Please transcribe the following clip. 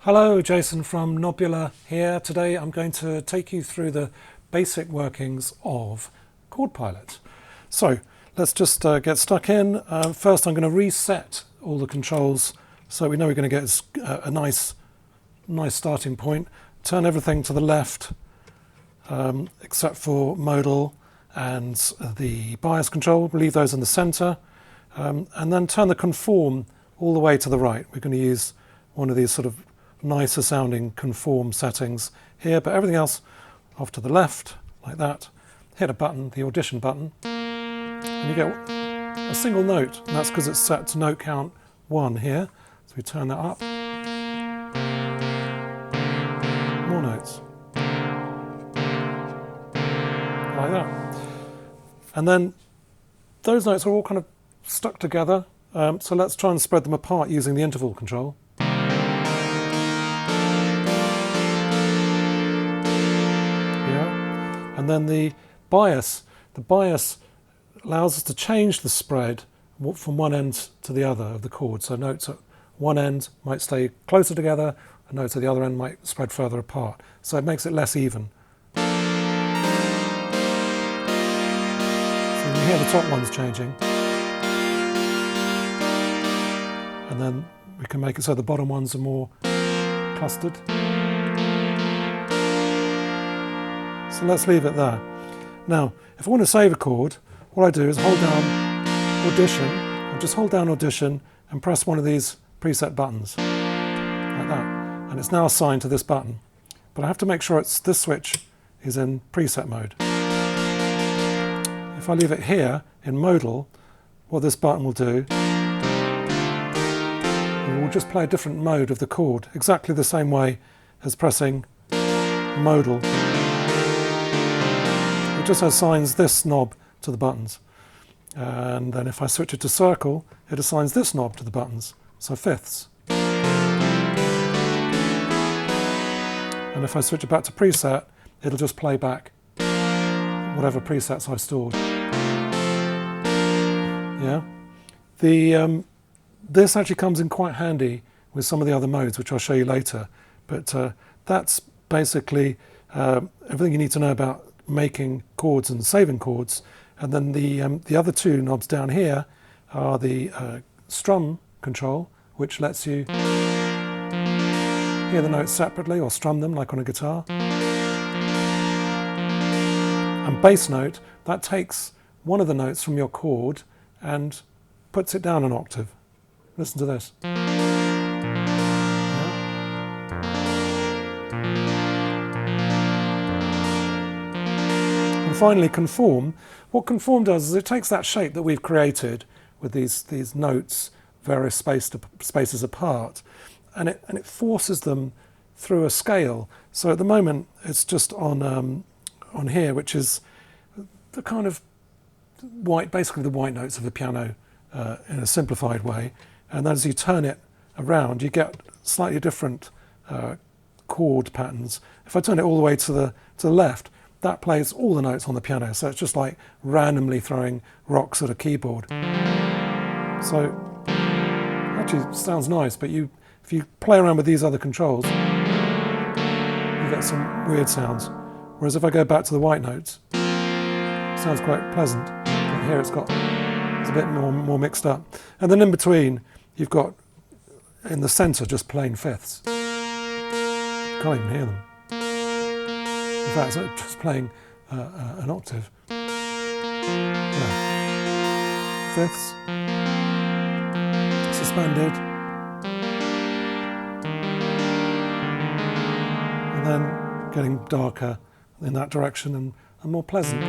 Hello, Jason from Nobula here. Today I'm going to take you through the basic workings of Chord Pilot. So let's just get stuck in. First I'm going to reset all the controls so we know we're going to get a nice starting point. Turn everything to the left except for modal and the bias control. Leave those in the center and then turn the conform all the way to the right. We're going to use one of these sort of nicer sounding conform settings here, but everything else off to the left like that. Hit a button, the audition button, and you get a single note, and that's because it's set to note count 1 here. So we turn that up. More notes. Like that. And then those notes are all kind of stuck together, so let's try and spread them apart using the interval control. And then the bias allows us to change the spread from one end to the other of the chord. So notes at one end might stay closer together, and notes at the other end might spread further apart. So it makes it less even. So you hear the top ones changing. And then we can make it so the bottom ones are more clustered. So let's leave it there. Now, if I want to save a chord, what I do is hold down Audition, or just hold down Audition and press one of these preset buttons, like that. And it's now assigned to this button. But I have to make sure this switch is in preset mode. If I leave it here in modal, what this button will do, it will just play a different mode of the chord, exactly the same way as pressing modal. It just assigns this knob to the buttons, and then if I switch it to circle, it assigns this knob to the buttons, so fifths. And if I switch it back to preset, it'll just play back whatever presets I've stored. Yeah, this actually comes in quite handy with some of the other modes, which I'll show you later. But that's basically everything you need to know about making chords and saving chords. And then the other two knobs down here are the strum control, which lets you hear the notes separately or strum them like on a guitar. And bass note, that takes one of the notes from your chord and puts it down an octave. Listen to this. Finally, conform. What conform does is it takes that shape that we've created with these notes, various spaces apart, and it forces them through a scale. So at the moment it's just on here, which is the kind of basically the white notes of the piano in a simplified way. And then as you turn it around, you get slightly different chord patterns. If I turn it all the way to the left, that plays all the notes on the piano, so it's just like randomly throwing rocks at a keyboard. So actually sounds nice, but if you play around with these other controls, you get some weird sounds. Whereas if I go back to the white notes, it sounds quite pleasant. But here it's a bit more mixed up. And then in between, you've got in the center just plain fifths. You can't even hear them. In fact, it's just playing an octave. Yeah. Fifths, suspended, and then getting darker in that direction and more pleasant.